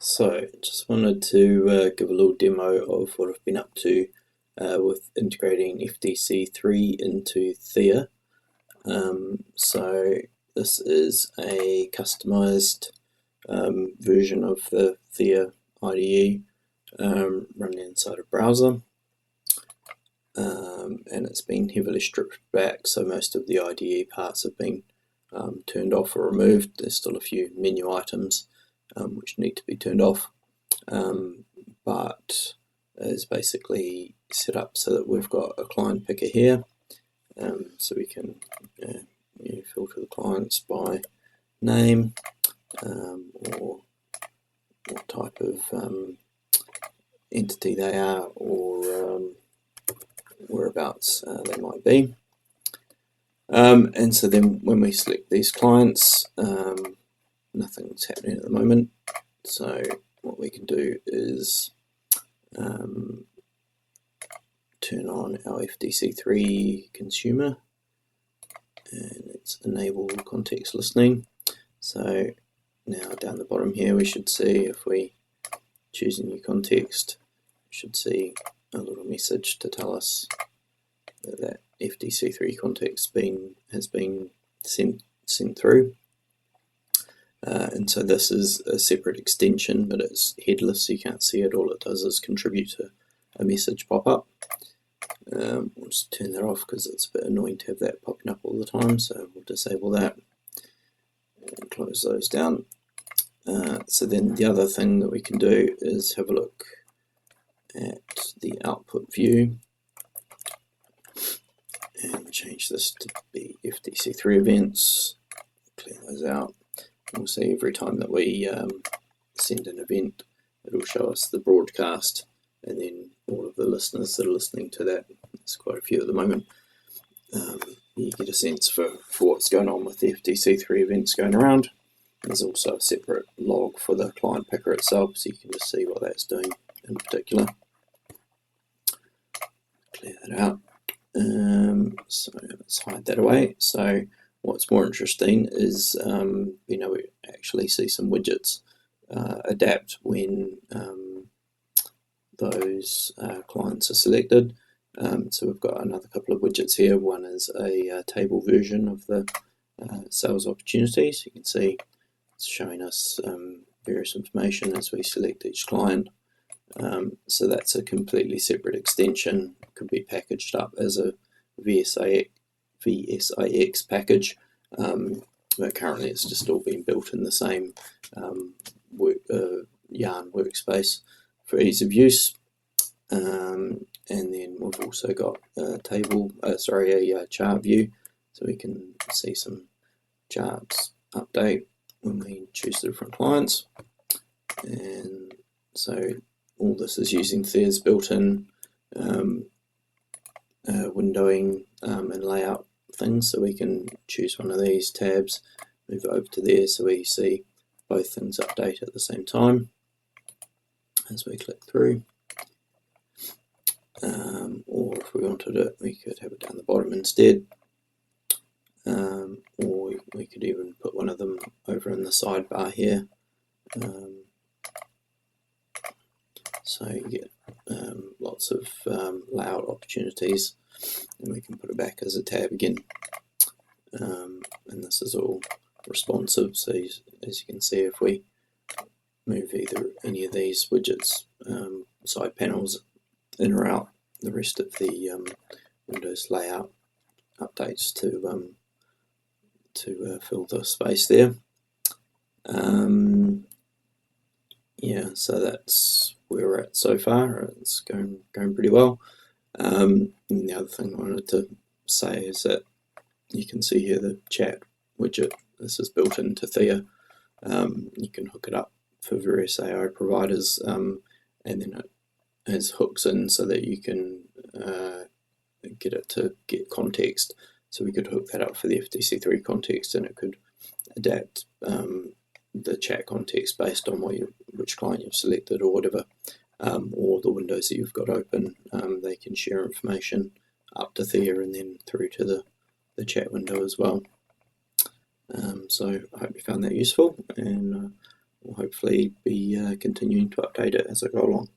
So, just wanted to give a little demo of what I've been up to with integrating FDC3 into Theia. So, this is a customized version of the Theia IDE running inside a browser. And it's been heavily stripped back, so most of the IDE parts have been turned off or removed. There's still a few menu items which need to be turned off, but is basically set up so that we've got a client picker here, so we can filter the clients by name or what type of entity they are, or whereabouts they might be. And so then when we select these clients, nothing's happening at the moment. So what we can do is turn on our FDC3 consumer, and let's enable context listening. So now down the bottom here we should see, if we choose a new context, we should see a little message to tell us that that FDC3 context has been sent through. And so this is a separate extension, but it's headless, so you can't see it. All it does is contribute to a message pop up. We'll just turn that off because it's a bit annoying to have that popping up all the time, so we'll disable that and close those down. So then the other thing that we can do is have a look at the output view and change this to be FDC3 events, clear those out. We'll see every time that we send an event, it'll show us the broadcast, and then all of the listeners that are listening to that, there's quite a few at the moment, you get a sense for what's going on with the FDC3 events going around. There's also a separate log for the client picker itself, so you can just see what that's doing in particular. Clear that out. So let's hide that away. So what's more interesting is we actually see some widgets adapt when those clients are selected. So we've got another couple of widgets here. One is a table version of the sales opportunities. You can see it's showing us various information as we select each client. So that's a completely separate extension. It could be packaged up as a VSIX package, but currently it's just all being built in the same Yarn workspace for ease of use. And then we've also got a chart view, so we can see some charts update when we choose the different clients. And so all this is using Theia's built-in windowing and layout things, so we can choose one of these tabs, move it over to there, so we see both things update at the same time as we click through. Or if we wanted it, we could have it down the bottom instead, or we could even put one of them over in the sidebar here. So you get lots of layout opportunities, and we can put it back as a tab again. And this is all responsive, so as you can see, if we move any of these widgets, side panels in or out, the rest of the Windows layout updates to fill the space there. Yeah, so that's where we're at so far. It's going pretty well. And the other thing I wanted to say is that you can see here the chat widget. This is built into Theia. You can hook it up for various AI providers, and then it has hooks in so that you can get it to get context. So we could hook that up for the FDC3 context, and it could adapt the chat context based on which client you've selected or whatever, or the windows that you've got open. They can share information up to Theia and then through to the chat window as well. So I hope you found that useful, and We'll hopefully be continuing to update it as I go along.